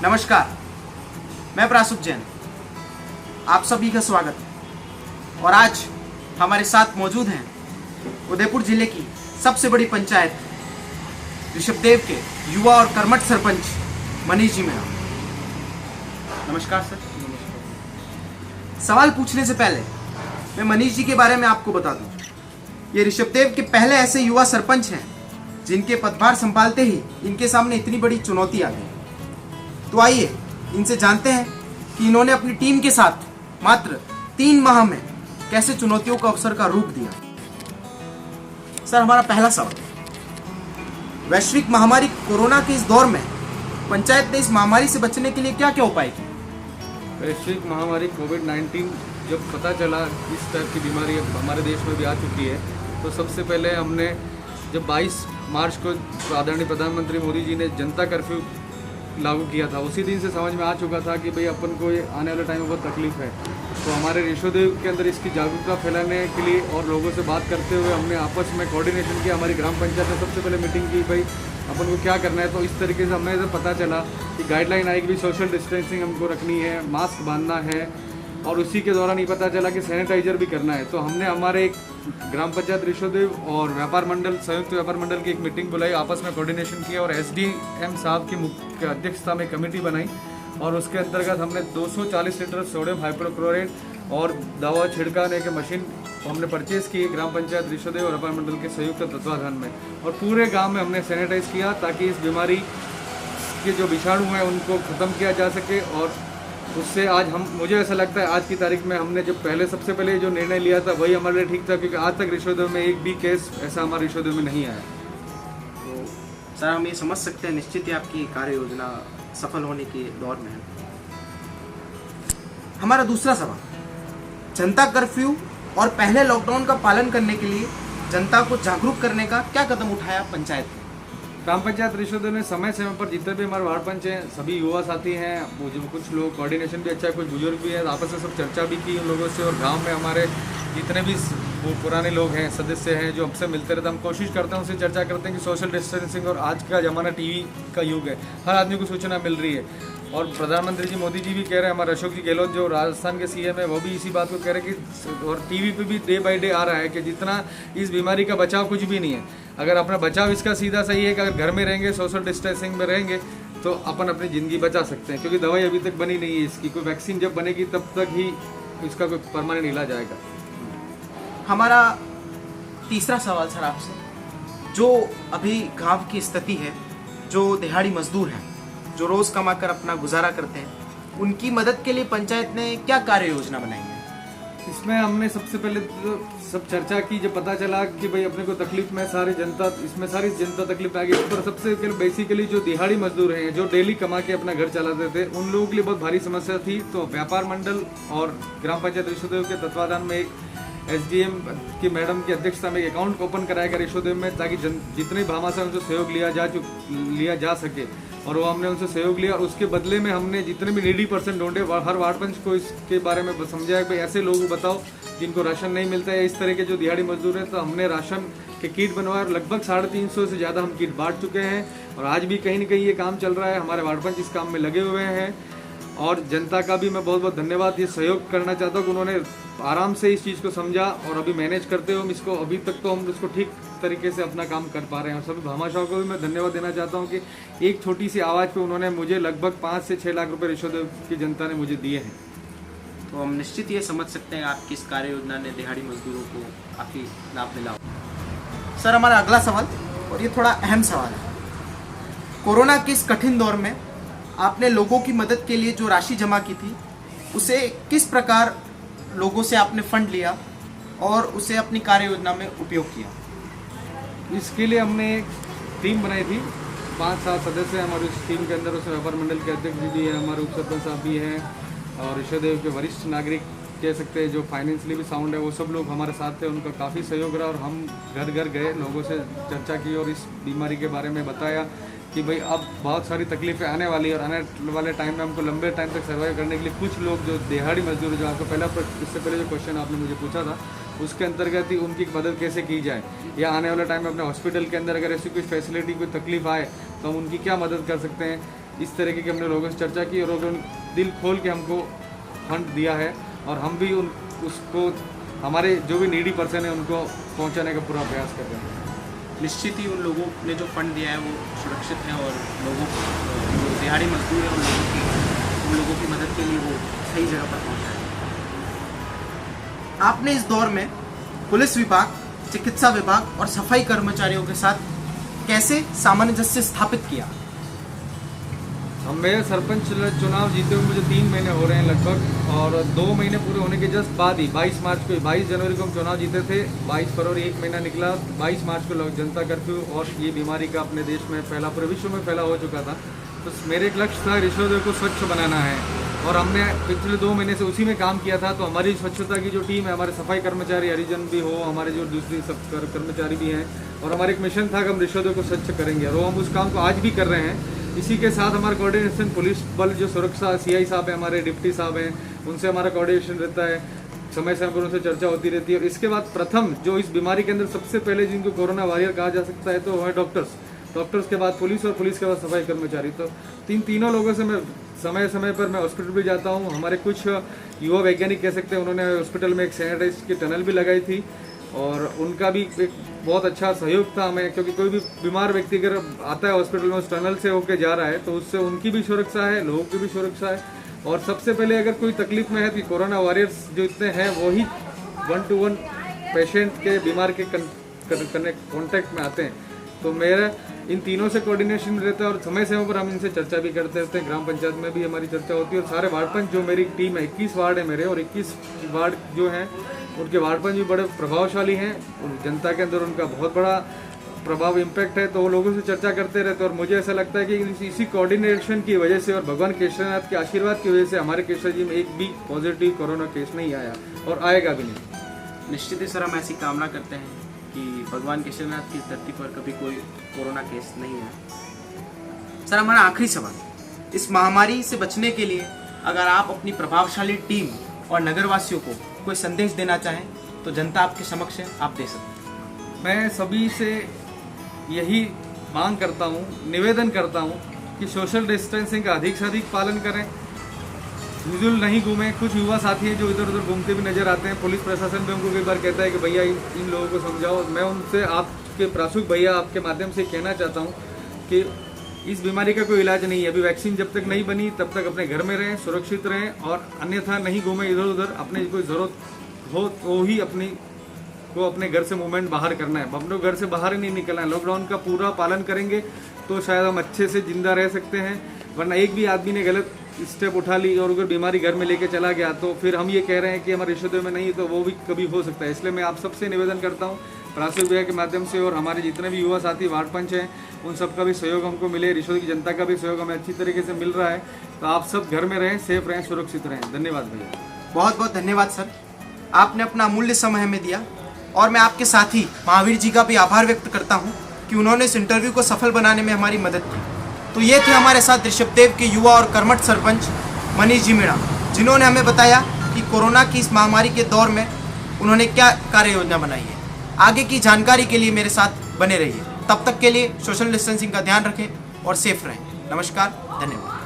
नमस्कार, मैं प्रासुप जैन, आप सभी का स्वागत है। और आज हमारे साथ मौजूद हैं उदयपुर जिले की सबसे बड़ी पंचायत ऋषभदेव के युवा और कर्मठ सरपंच मनीष जी मीणा। नमस्कार सर। सवाल पूछने से पहले मैं मनीष जी के बारे में आपको बता दूं, ये ऋषभदेव के पहले ऐसे युवा सरपंच हैं जिनके पदभार संभालते ही इनके सामने इतनी बड़ी चुनौती आ गई। तो आइए इनसे जानते हैं कि इन्होंने अपनी टीम के साथ मात्र 3 माह में कैसे चुनौतियों को अवसर का रूप दिया। सर, हमारा पहला सवाल, वैश्विक महामारी कोरोना के इस दौर में पंचायत ने इस महामारी से बचने के लिए क्या क्या उपाय किए? वैश्विक महामारी कोविड-19 जब पता चला इस टाइप की बीमारी अब हमारे देश में भी आ चुकी है, तो सबसे पहले हमने जब 22 मार्च को आदरणीय प्रधानमंत्री मोदी जी ने जनता कर्फ्यू लागू किया था, उसी दिन से समझ में आ चुका था कि भाई अपन को ये आने वाले टाइम में बहुत तकलीफ है। तो हमारे ऋषभदेव के अंदर इसकी जागरूकता फैलाने के लिए और लोगों से बात करते हुए हमने आपस में कोऑर्डिनेशन किया। हमारी ग्राम पंचायत ने सबसे पहले मीटिंग की, भाई अपन को क्या करना है। तो इस तरीके से हमें पता चला कि गाइडलाइन आई कि भी सोशल डिस्टेंसिंग हमको रखनी है, मास्क बांधना है, और उसी के दौरान ये पता चला कि सैनिटाइजर भी करना है। तो हमने हमारे एक ग्राम पंचायत ऋषभदेव और व्यापार मंडल, संयुक्त व्यापार मंडल की एक मीटिंग बुलाई, आपस में कोऑर्डिनेशन किया और एसडीएम साहब की मुख्य अध्यक्षता में कमेटी बनाई और उसके अंतर्गत हमने 240 लीटर सोडियम हाइपोक्लोराइड और दवा छिड़काने के मशीन हमने परचेज की ग्राम पंचायत ऋषभदेव और व्यापार मंडल के संयुक्त तत्वाधान में, और पूरे गाँव में हमने सैनिटाइज किया ताकि इस बीमारी के जो विषाणु हैं उनको ख़त्म किया जा सके। और उससे आज मुझे ऐसा लगता है आज की तारीख में हमने जो सबसे पहले जो निर्णय लिया था वही हमारे लिए ठीक था, क्योंकि आज तक ऋषभदेव में एक भी केस ऐसा हमारे ऋषभदेव में नहीं आया। तो सर, हम ये समझ सकते हैं निश्चित ही आपकी कार्य योजना सफल होने के दौर में है। हमारा दूसरा सवाल, जनता कर्फ्यू और पहले लॉकडाउन का पालन करने के लिए जनता को जागरूक करने का क्या कदम उठाया पंचायत ने? ग्राम पंचायत ऋषभदेव ने समय समय पर जितने भी हमारे वार्ड पंच हैं, सभी युवा साथी हैं, वो जो कुछ लोग कोऑर्डिनेशन भी अच्छा है, कुछ बुजुर्ग भी हैं, आपस में सब चर्चा भी की उन लोगों से। और गांव में हमारे जितने भी वो पुराने लोग हैं, सदस्य हैं जो हमसे मिलते रहते हैं, हम कोशिश करते हैं उनसे चर्चा करते हैं कि सोशल डिस्टेंसिंग, और आज का ज़माना टीवी का युग है, हर आदमी को सूचना मिल रही है। और प्रधानमंत्री जी मोदी जी भी कह रहे हैं, हमारे अशोक जी गहलोत जो राजस्थान के सीएम है वो भी इसी बात को कह रहे हैं कि, और टीवी पे भी डे बाय डे आ रहा है कि जितना इस बीमारी का बचाव कुछ भी नहीं है। अगर अपना बचाव इसका सीधा सही है कि अगर घर में रहेंगे, सोशल डिस्टेंसिंग में रहेंगे, तो अपन अपनी ज़िंदगी बचा सकते हैं, क्योंकि दवाई अभी तक बनी नहीं है इसकी। कोई वैक्सीन जब बनेगी तब तक ही इसका कोई परमानेंट इलाज आएगा। हमारा तीसरा सवाल सर आपसे, जो अभी गांव की स्थिति है, जो दिहाड़ी मजदूर हैं, जो रोज कमाकर अपना गुजारा करते हैं, उनकी मदद के लिए पंचायत ने क्या कार्य योजना बनाई है? इसमें हमने सबसे पहले तो सब चर्चा की, जब पता चला कि भाई अपने को तकलीफ में सारी जनता तकलीफ आ गई। इस पर सबसे बेसिकली जो दिहाड़ी मजदूर हैं, जो डेली कमा के अपना घर चलाते थे, उन लोगों के लिए बहुत भारी समस्या थी। तो व्यापार मंडल और ग्राम पंचायत ऋषभदेव के तत्वाधान में एक एसडीएम की मैडम की अध्यक्षता में एक अकाउंट ओपन कराया गया ऋषभदेव में, ताकि जितने भामाशाह उनसे सहयोग लिया जा सके। और वो हमने उनसे सहयोग लिया, और उसके बदले में हमने जितने भी नीडी पर्सन ढूंढे, हर वार्ड पंच को इसके बारे में समझाया कि भाई ऐसे लोग बताओ जिनको राशन नहीं मिलता है, इस तरह के जो दिहाड़ी मजदूर हैं। तो हमने राशन के किट बनवाए और लगभग 350 से ज़्यादा हम किट बांट चुके हैं, और आज भी कहीं ना कहीं ये काम चल रहा है। हमारे वार्ड पंच इस काम में लगे हुए हैं, और जनता का भी मैं बहुत बहुत धन्यवाद ये सहयोग करना चाहता हूँ कि उन्होंने आराम से इस चीज़ को समझा और अभी मैनेज करते हो हम इसको। अभी तक तो हम इसको ठीक तरीके से अपना काम कर पा रहे हैं। और सभी भामाशाहों को भी मैं धन्यवाद देना चाहता हूँ कि एक छोटी सी आवाज़ पे उन्होंने मुझे लगभग 5 से 6 लाख रुपए ऋषभदेव की जनता ने मुझे दिए हैं। तो हम निश्चित ये समझ सकते हैं आपकी इस कार्य योजना ने दिहाड़ी मजदूरों को काफ़ी लाभ मिला। सर, हमारा अगला सवाल, और ये थोड़ा अहम सवाल है, कोरोना के इस कठिन दौर में आपने लोगों की मदद के लिए जो राशि जमा की थी, उसे किस प्रकार लोगों से आपने फंड लिया और उसे अपनी कार्य योजना में उपयोग किया? इसके लिए हमने एक टीम बनाई थी, 5-7 सदस्य हैं हमारे उस टीम के अंदर। उसमें व्यापार मंडल के अध्यक्ष जी भी हैं, हमारे उप सरपंच साहब भी हैं, और ऋषभदेव के वरिष्ठ नागरिक कह सकते हैं जो फाइनेंशियली भी साउंड है, वो सब लोग हमारे साथ थे। उनका काफ़ी सहयोग रहा, और हम घर घर गए, लोगों से चर्चा की और इस बीमारी के बारे में बताया कि भाई अब बहुत सारी तकलीफें आने वाली है, और आने वाले टाइम में हमको लंबे टाइम तक सर्वाइव करने के लिए कुछ लोग जो दिहाड़ी मजदूर, जो आपको इससे पहले जो क्वेश्चन आपने मुझे पूछा था, उसके अंतर्गत ही उनकी मदद कैसे की जाए, या आने वाले टाइम में अपने हॉस्पिटल के अंदर अगर ऐसी कोई फैसिलिटी, कोई तकलीफ आए तो हम उनकी क्या मदद कर सकते हैं। इस तरीके की हमने लोगों से चर्चा की और लोगों ने दिल खोल के हमको फंड दिया है और हम भी उसको हमारे जो भी नीडी पर्सन है उनको पहुंचाने का पूरा प्रयास कर रहे हैं। निश्चित ही उन लोगों ने जो फंड दिया है वो सुरक्षित है और लोगों जो दिहाड़ी मजदूर है उन लोगों की मदद के लिए वो सही जगह पर पहुंचा है। आपने इस दौर में पुलिस विभाग, चिकित्सा विभाग और सफाई कर्मचारियों के साथ कैसे सामंजस्य स्थापित किया? हम मेरे सरपंच चुनाव जीते हुए मुझे 3 महीने हो रहे हैं लगभग, और 2 महीने पूरे होने के जस्ट बाद ही 22 जनवरी को हम चुनाव जीते थे। 22 फरवरी 1 महीना निकला, 22 मार्च को जनता कर्फ्यू और ये बीमारी का अपने देश में फैला, पूरे विश्व में फैला हो चुका था। तो मेरे एक लक्ष्य था रिशोदेव को स्वच्छ बनाना है और हमने पिछले 2 महीने से उसी में काम किया था। तो हमारी स्वच्छता की जो टीम है, हमारे सफाई कर्मचारी हरिजन भी हो, हमारे जो दूसरी सब कर्मचारी भी हैं, और हमारा एक मिशन था कि हम रिशोदेव को स्वच्छ करेंगे और वो हम उस काम को आज भी कर रहे हैं। इसी के साथ हमारा कोऑर्डिनेशन पुलिस बल जो सुरक्षा सीआई साहब हैं, हमारे डिप्टी साहब हैं, उनसे हमारा कोऑर्डिनेशन रहता है, समय समय पर उनसे चर्चा होती रहती है। और इसके बाद प्रथम जो इस बीमारी के अंदर सबसे पहले जिनको कोरोना वॉरियर कहा जा सकता है तो वो है डॉक्टर्स के बाद पुलिस और पुलिस के बाद सफाई कर्मचारी। तो तीनों लोगों से मैं समय समय पर मैं हॉस्पिटल भी जाता हूँ। हमारे कुछ युवा वैज्ञानिक कह सकते हैं, उन्होंने हॉस्पिटल में एक सैनिटाइज की टनल भी लगाई थी और उनका भी एक बहुत अच्छा सहयोग था हमें, क्योंकि कोई भी बीमार व्यक्ति अगर आता है हॉस्पिटल में उस टनल से होकर जा रहा है तो उससे उनकी भी सुरक्षा है, लोगों की भी सुरक्षा है। और सबसे पहले अगर कोई तकलीफ में है तो कोरोना वॉरियर्स जो इतने हैं वो ही 1-to-1 पेशेंट के बीमार के कॉन्टेक्ट में आते हैं। तो मेरा इन तीनों से कोऑर्डिनेशन रहता है और समय समय पर हम इनसे चर्चा भी करते रहते हैं। ग्राम पंचायत में भी हमारी चर्चा होती है और सारे वार्ड पंच जो मेरी टीम है, 21 वार्ड है मेरे, और 21 वार्ड जो हैं उनके वार्ड पंच भी बड़े प्रभावशाली हैं, जनता के अंदर उनका बहुत बड़ा प्रभाव इम्पैक्ट है। तो वो लोगों से चर्चा करते रहते हैं और मुझे ऐसा लगता है कि इसी कोऑर्डिनेशन की वजह से और भगवान केशरनाथ के आशीर्वाद की वजह से हमारे केशर जी में एक भी पॉजिटिव कोरोना केस नहीं आया और आएगा भी नहीं। निश्चित ही सर, हम ऐसी कामना करते हैं कि भगवान केशरनाथ की धरती पर कभी कोई कोरोना केस नहीं है। सर, हमारा आखिरी सवाल, इस महामारी से बचने के लिए अगर आप अपनी प्रभावशाली टीम और नगरवासियों को कोई संदेश देना चाहें तो जनता आपके समक्ष है, आप दे सकते हैं। मैं सभी से यही मांग करता हूँ, निवेदन करता हूँ कि सोशल डिस्टेंसिंग का अधिक से अधिक पालन करें, यूजुअल नहीं घूमें। कुछ युवा साथी हैं जो इधर उधर घूमते भी नजर आते हैं, पुलिस प्रशासन भी उनको कई बार कहता है कि भैया इन लोगों को समझाओ। मैं उनसे आपके प्रासुक भैया आपके माध्यम से कहना चाहता हूँ कि इस बीमारी का कोई इलाज नहीं है, अभी वैक्सीन जब तक नहीं बनी तब तक अपने घर में रहें, सुरक्षित रहें और अन्यथा नहीं घूमें इधर उधर। अपने कोई ज़रूरत हो तो ही अपने घर से मूवमेंट बाहर करना है, अपने घर से बाहर ही नहीं निकलना है। लॉकडाउन का पूरा पालन करेंगे तो शायद हम अच्छे से जिंदा रह सकते हैं, वरना एक भी आदमी ने गलत स्टेप उठा ली और अगर बीमारी घर में लेके चला गया तो फिर हम ये कह रहे हैं कि हमारे रिश्तेदार में नहीं, तो वो भी कभी हो सकता है। इसलिए मैं आप सबसे निवेदन करता हूँ प्रासुक भैया के माध्यम से और हमारे जितने भी युवा साथी वार्ड पंच हैं उन सबका भी सहयोग हमको मिले, रिश्तेदार की जनता का भी सहयोग हमें अच्छी तरीके से मिल रहा है। तो आप सब घर में रहें, सेफ रहें, सुरक्षित रहें। धन्यवाद भैया। बहुत बहुत धन्यवाद सर, आपने अपना अमूल्य समय हमें दिया और मैं आपके साथी महावीर जी का भी आभार व्यक्त करता हूँ कि उन्होंने इस इंटरव्यू को सफल बनाने में हमारी मदद की। तो ये थे हमारे साथ ऋषभदेव के युवा और कर्मठ सरपंच मनीष जी मीणा, जिन्होंने हमें बताया कि कोरोना की इस महामारी के दौर में उन्होंने क्या कार्य योजना बनाई है। आगे की जानकारी के लिए मेरे साथ बने रहिए। तब तक के लिए सोशल डिस्टेंसिंग का ध्यान रखें और सेफ रहें। नमस्कार, धन्यवाद।